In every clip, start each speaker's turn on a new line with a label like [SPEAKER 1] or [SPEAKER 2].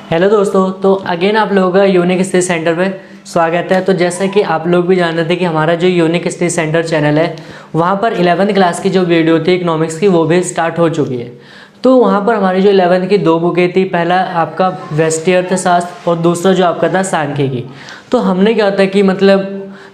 [SPEAKER 1] Hello दोस्तों, तो again आप लोगों का यूनिक स्टडी सेंटर पे स्वागत है। तो जैसा कि आप लोग भी जान रहे थे कि हमारा जो यूनिक स्टडी सेंटर चैनल है वहाँ पर 11th क्लास की जो वीडियो थी इकोनॉमिक्स की वो भी स्टार्ट हो चुकी है। तो वहाँ पर हमारी जो 11th की दो बुकें थी, पहला आपका व्यष्टि अर्थशास्त्र और दूसरा जो आपका था सांख्यिकी। तो हमने क्या होता है कि मतलब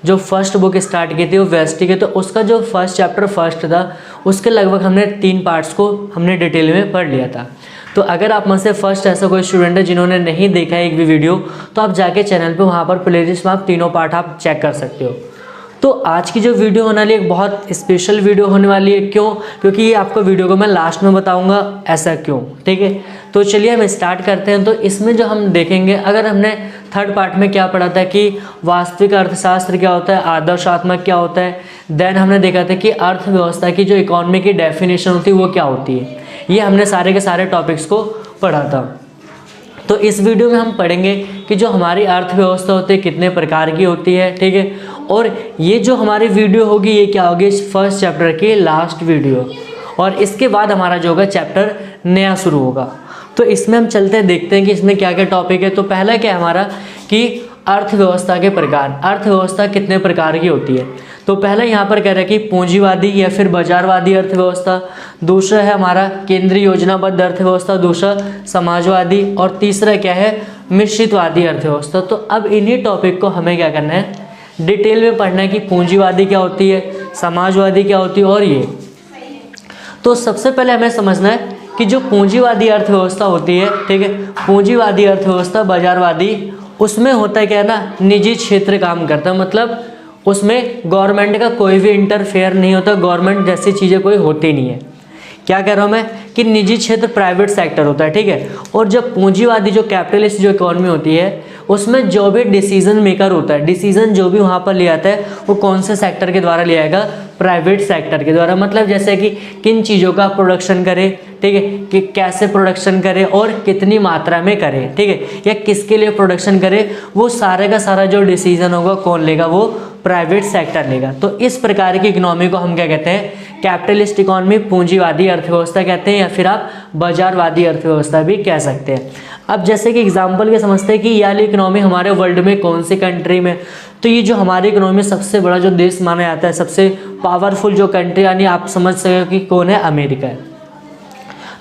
[SPEAKER 1] जो फर्स्ट बुक स्टार्ट की थी वो व्यष्टि की, तो उसका जो फर्स्ट चैप्टर फर्स्ट था उसके लगभग हमने 3 पार्ट्स को हमने डिटेल में पढ़ लिया था। तो अगर आप में से फर्स्ट ऐसा कोई स्टूडेंट है जिन्होंने नहीं देखा है एक भी वीडियो, तो आप जाके चैनल पे वहाँ पर प्लेलिस्ट में आप तीनों पार्ट आप चेक कर सकते हो। तो आज की जो वीडियो होने वाली है एक बहुत स्पेशल वीडियो होने वाली है। क्यों? क्योंकि ये आपको वीडियो को मैं लास्ट में बताऊंगा ऐसा क्यों। ठीक है, तो चलिए हम स्टार्ट करते हैं। तो इसमें जो हम देखेंगे, अगर हमने थर्ड पार्ट में क्या पढ़ा था कि वास्तविक अर्थशास्त्र क्या होता है, आदर्शात्मक क्या होता है, देन हमने देखा था कि अर्थव्यवस्था की जो इकोनॉमी की डेफिनेशन होती है वो क्या होती है। ये हमने सारे के सारे टॉपिक्स को पढ़ा था। तो इस वीडियो में हम पढ़ेंगे कि जो हमारी अर्थव्यवस्था होती है कितने प्रकार की होती है। ठीक है, और ये जो हमारी वीडियो होगी ये क्या होगी, फर्स्ट चैप्टर की लास्ट वीडियो, और इसके बाद हमारा जो होगा चैप्टर नया शुरू होगा। तो इसमें हम चलते हैं, देखते हैं कि इसमें क्या क्या टॉपिक है। तो पहला क्या है हमारा कि अर्थव्यवस्था के प्रकार, अर्थव्यवस्था कितने प्रकार की होती है। तो पहला यहाँ पर कह रहा है कि पूंजीवादी या फिर बाजारवादी अर्थव्यवस्था, दूसरा है हमारा केंद्रीय योजनाबद्ध अर्थव्यवस्था, दूसरा समाजवादी, और तीसरा क्या है मिश्रितवादी अर्थव्यवस्था। तो अब इन्हीं टॉपिक को हमें क्या करना है, डिटेल में पढ़ना है कि पूंजीवादी क्या होती है, समाजवादी क्या होती है। और ये तो सबसे पहले हमें समझना है कि जो पूंजीवादी अर्थव्यवस्था होती है, ठीक है, पूंजीवादी अर्थव्यवस्था बाजारवादी, उसमें होता है क्या है ना, निजी क्षेत्र काम करता है। मतलब उसमें गवर्नमेंट का कोई भी इंटरफेयर नहीं होता, गवर्नमेंट जैसी चीज़ें कोई होती नहीं है। क्या कह रहा हूँ मैं कि निजी क्षेत्र प्राइवेट सेक्टर होता है। ठीक है, और जब पूंजीवादी जो कैपिटलिस्ट जो इकोनॉमी होती है उसमें जो भी डिसीजन मेकर होता है, डिसीजन जो भी वहाँ पर लिया जाता है वो कौन से सेक्टर के द्वारा लिया जाएगा, प्राइवेट सेक्टर के द्वारा। मतलब जैसे कि किन चीज़ों का प्रोडक्शन करे, ठीक है, कि कैसे प्रोडक्शन करे और कितनी मात्रा में करे, ठीक है, या किसके लिए प्रोडक्शन करे, वो सारे का सारा जो डिसीजन होगा कौन लेगा, वो प्राइवेट सेक्टर लेगा। तो इस प्रकार की इकोनॉमी को हम क्या कहते हैं, कैपिटलिस्ट इकोनॉमी, पूंजीवादी अर्थव्यवस्था कहते हैं, या फिर आप बाजारवादी अर्थव्यवस्था भी कह सकते हैं। अब जैसे कि एग्जांपल के समझते हैं कि ये वाली इकोनॉमी हमारे वर्ल्ड में कौन सी कंट्री में, तो ये जो हमारी इकोनॉमी सबसे बड़ा जो देश माना जाता है, सबसे पावरफुल जो कंट्री, यानी आप समझ सके कि कौन है, अमेरिका है।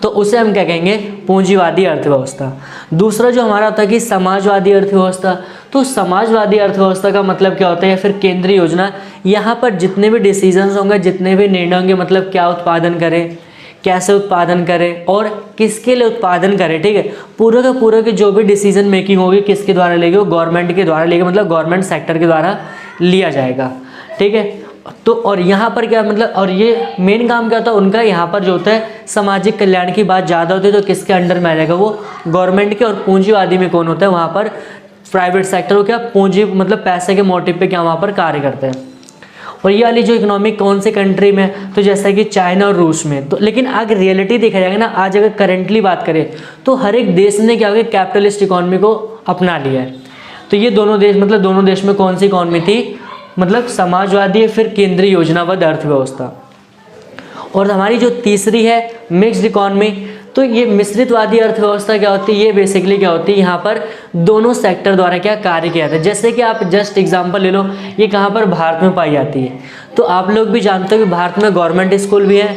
[SPEAKER 1] तो उसे हम क्या कहेंगे, पूंजीवादी अर्थव्यवस्था। दूसरा जो हमारा होता है कि समाजवादी अर्थव्यवस्था। तो समाजवादी अर्थव्यवस्था का मतलब क्या होता है, या फिर केंद्रीय योजना, यहाँ पर जितने भी डिसीजंस होंगे, जितने भी निर्णय होंगे, मतलब क्या उत्पादन करें, कैसे उत्पादन करें और किसके लिए उत्पादन करें, ठीक है, पूरा का पूरा की जो भी डिसीजन मेकिंग होगी किसके द्वारा लेगी, वो गवर्नमेंट के द्वारा लेगी, मतलब गवर्नमेंट सेक्टर के द्वारा लिया जाएगा। ठीक है, तो और यहाँ पर क्या मतलब, और ये मेन काम क्या होता है उनका, यहाँ पर जो होता है सामाजिक कल्याण की बात ज़्यादा होती है, तो किसके अंडर में आ जाएगा, वो गवर्नमेंट के। और पूंजीवादी में कौन होता है, वहाँ पर प्राइवेट सेक्टर को क्या पूंजी मतलब पैसे के मोटिव पे क्या वहाँ पर कार्य करते हैं। और ये वाली जो इकोनॉमी कौन से कंट्री में, तो जैसा कि चाइना और रूस में। तो लेकिन अगर रियलिटी देखा जाएगा ना, आज अगर करेंटली बात करें तो हर एक देश ने क्या हो गया, कैपिटलिस्ट इकोनॉमी को अपना लिया है। तो ये दोनों देश, मतलब दोनों देश में कौन सी इकोनॉमी थी, मतलब समाजवादी, फिर केंद्रीय योजनाबद्ध अर्थव्यवस्था। और हमारी जो तीसरी है मिक्स्ड इकोनॉमी। तो ये मिश्रितवादी अर्थव्यवस्था क्या होती है, ये बेसिकली क्या होती है, यहाँ पर दोनों सेक्टर द्वारा क्या कार्य किया जाता है। जैसे कि आप जस्ट एग्जांपल ले लो, ये कहाँ पर, भारत में पाई जाती है। तो आप लोग भी जानते हो कि भारत में गवर्नमेंट स्कूल भी है,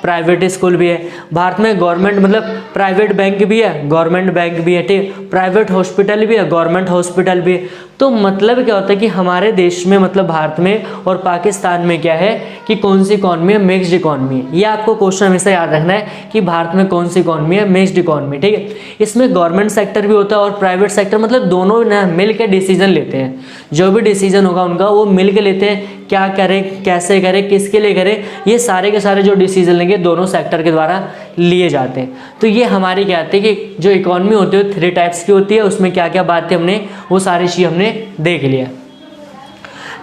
[SPEAKER 1] प्राइवेट स्कूल भी है। भारत में गवर्नमेंट मतलब प्राइवेट बैंक भी है, गवर्नमेंट बैंक भी है, ठीक, प्राइवेट हॉस्पिटल भी है, गवर्नमेंट हॉस्पिटल भी है। तो मतलब क्या होता है कि हमारे देश में, मतलब भारत में और पाकिस्तान में क्या है कि कौन सी इकॉनमी है, मिक्स्ड इकॉनमी है। ये आपको क्वेश्चन हमेशा याद रखना है कि भारत में कौन सी इकॉनमी है, मिक्स्ड इकॉनमी। ठीक है, इसमें गवर्नमेंट सेक्टर भी होता है और प्राइवेट सेक्टर, मतलब दोनों ना मिल के डिसीजन लेते हैं। जो भी डिसीजन होगा उनका वो मिल के लेते हैं, क्या करें, कैसे करें, किसके लिए करें, ये सारे के सारे जो डिसीजन लेंगे दोनों सेक्टर के द्वारा लिए जाते हैं। तो ये हमारी क्या आती है कि जो इकॉनमी होती है 3 टाइप्स की होती है, उसमें क्या क्या बातें हमने वो सारी चीज़ हमने देख लिया।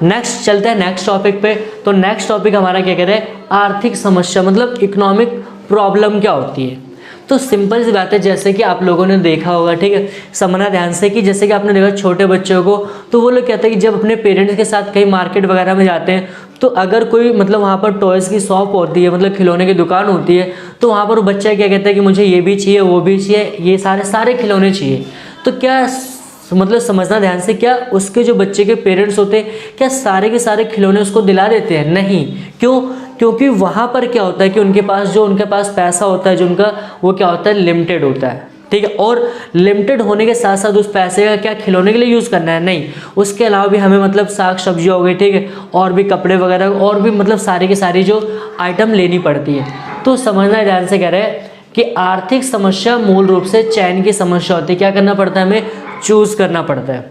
[SPEAKER 1] नेक्स्ट चलते हैं नेक्स्ट टॉपिक पे। तो नेक्स्ट टॉपिक हमारा क्या कह रहा है, आर्थिक समस्या, मतलब इकोनॉमिक प्रॉब्लम क्या होती है। तो सिंपल सी बात है, जैसे कि आप लोगों ने देखा होगा, ठीक है, समझना ध्यान से, कि जैसे कि आपने देखा छोटे बच्चों को, तो वो लोग कहते हैं कि जब अपने पेरेंट्स के साथ कहीं मार्केट वगैरह में जाते हैं तो अगर कोई मतलब वहाँ पर टॉयज़ की शॉप होती है, मतलब खिलौने की दुकान होती है, तो वहाँ पर वो बच्चा क्या कहता है कि मुझे ये भी चाहिए, वो भी चाहिए, ये सारे खिलौने चाहिए। तो क्या मतलब समझना ध्यान से, क्या उसके जो बच्चे के पेरेंट्स होते हैं क्या सारे के सारे खिलौने उसको दिला देते हैं? नहीं। क्यों? क्योंकि वहाँ पर क्या होता है कि उनके पास पैसा होता है जो उनका वो क्या होता है, लिमिटेड होता है, ठीक है। और लिमिटेड होने के साथ साथ उस पैसे का क्या खिलौने के लिए यूज़ करना है? नहीं, उसके अलावा भी हमें मतलब साग सब्जियाँ हो गई, ठीक है, और भी कपड़े वगैरह और भी मतलब सारी की सारी जो आइटम लेनी पड़ती है। तो समझना ध्यान से, कह रहे हैं कि आर्थिक समस्या मूल रूप से चयन की समस्या होती है। क्या करना पड़ता है? हमें चूज करना पड़ता है।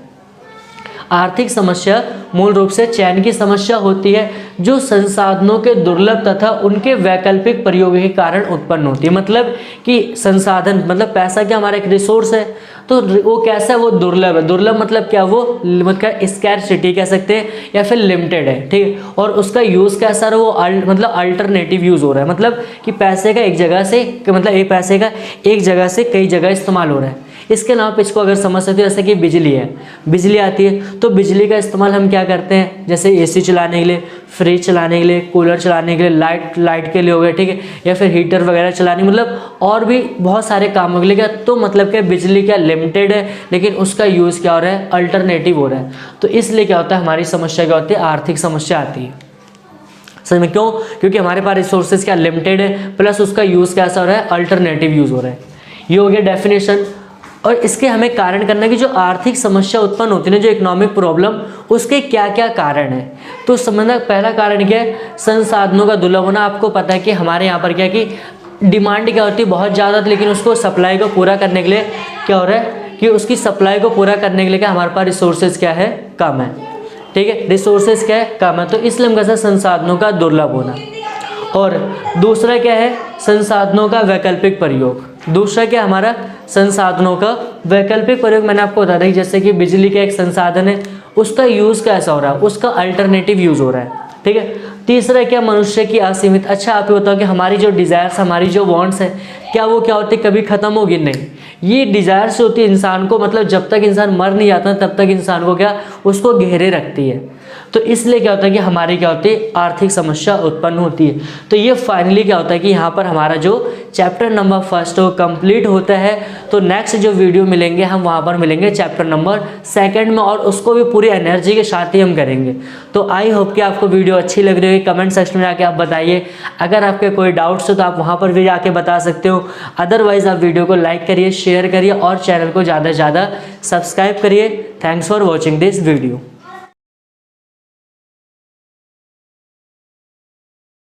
[SPEAKER 1] आर्थिक समस्या मूल रूप से चयन की समस्या होती है जो संसाधनों के दुर्लभ तथा उनके वैकल्पिक प्रयोग के कारण उत्पन्न होती है। मतलब कि संसाधन मतलब पैसा क्या हमारा एक रिसोर्स है, तो वो कैसा है, वो दुर्लभ है। दुर्लभ मतलब क्या, वो मतलब स्कैरसिटी कह सकते हैं या फिर लिमिटेड है, ठीक है। और उसका यूज़ कैसा रहा, वो मतलब अल्टरनेटिव यूज़ हो रहा है। मतलब कि पैसे का एक जगह से मतलब एक पैसे का एक जगह से कई जगह इस्तेमाल हो रहा है। इसके अलावा इसको अगर समझ सकते हो, जैसे कि बिजली है, बिजली आती है तो बिजली का इस्तेमाल हम क्या करते हैं, जैसे एसी चलाने के लिए, फ्रिज चलाने के लिए, कूलर चलाने के लिए, लाइट के लिए हो गया, ठीक है, या फिर हीटर वगैरह चलाने, मतलब और भी बहुत सारे कामों के लिए। क्या तो मतलब क्या बिजली क्या लिमिटेड है, लेकिन उसका यूज़ क्या हो रहा है, अल्टरनेटिव हो रहा है। तो इसलिए क्या होता है, हमारी समस्या क्या होती है, आर्थिक समस्या आती है। समझ में? क्यों? क्योंकि हमारे पास रिसोर्सेज क्या लिमिटेड है, प्लस उसका यूज़ कैसा हो रहा है, अल्टरनेटिव यूज़ हो रहा है। ये हो गया डेफिनेशन। और इसके हमें कारण करना है कि जो आर्थिक समस्या उत्पन्न होती है ना, जो इकोनॉमिक प्रॉब्लम, उसके क्या क्या कारण है। तो समझना, पहला कारण क्या है, संसाधनों का दुर्लभ होना। आपको पता है कि हमारे यहाँ पर क्या कि डिमांड क्या होती है बहुत ज़्यादा, लेकिन उसको सप्लाई को पूरा करने के लिए क्या हो रहा है कि उसकी सप्लाई को पूरा करने के लिए क्या हमारे पास रिसोर्सेज क्या है, कम है, ठीक है, रिसोर्सेज क्या है, कम है। तो इसलिए हम कहते हैं संसाधनों का दुर्लभ होना। और दूसरा क्या है, संसाधनों का वैकल्पिक प्रयोग। दूसरा क्या हमारा, संसाधनों का वैकल्पिक प्रयोग। मैंने आपको बता दी जैसे कि बिजली का एक संसाधन है, उसका यूज़ कैसा हो रहा है, उसका अल्टरनेटिव यूज़ हो रहा है, ठीक है। तीसरा क्या, मनुष्य की असीमित। अच्छा आप ये बताओ कि हमारी जो डिज़ायर्स, हमारी जो वांट्स है, क्या वो क्या होती है, कभी ख़त्म होगी? नहीं। ये डिज़ायर्स होती है इंसान को, मतलब जब तक इंसान मर नहीं जाता तब तक इंसान को क्या, उसको घेरे रखती है। तो इसलिए क्या होता है कि हमारी क्या होती है, आर्थिक समस्या उत्पन्न होती है। तो ये फाइनली क्या होता है कि यहाँ पर हमारा जो चैप्टर नंबर 1 वो कंप्लीट होता है। तो नेक्स्ट जो वीडियो मिलेंगे हम वहाँ पर मिलेंगे चैप्टर नंबर 2 में, और उसको भी पूरी एनर्जी के साथ ही हम करेंगे। तो आई होप कि आपको वीडियो अच्छी लग रही होगी। कमेंट सेक्शन में जाके आप बताइए। अगर आपके कोई डाउट्स हो तो आप वहाँ पर भी जाके बता सकते हो। अदरवाइज़ आप वीडियो को लाइक करिए, शेयर करिए और चैनल को ज़्यादा से ज़्यादा सब्सक्राइब करिए। Thanks for watching this video.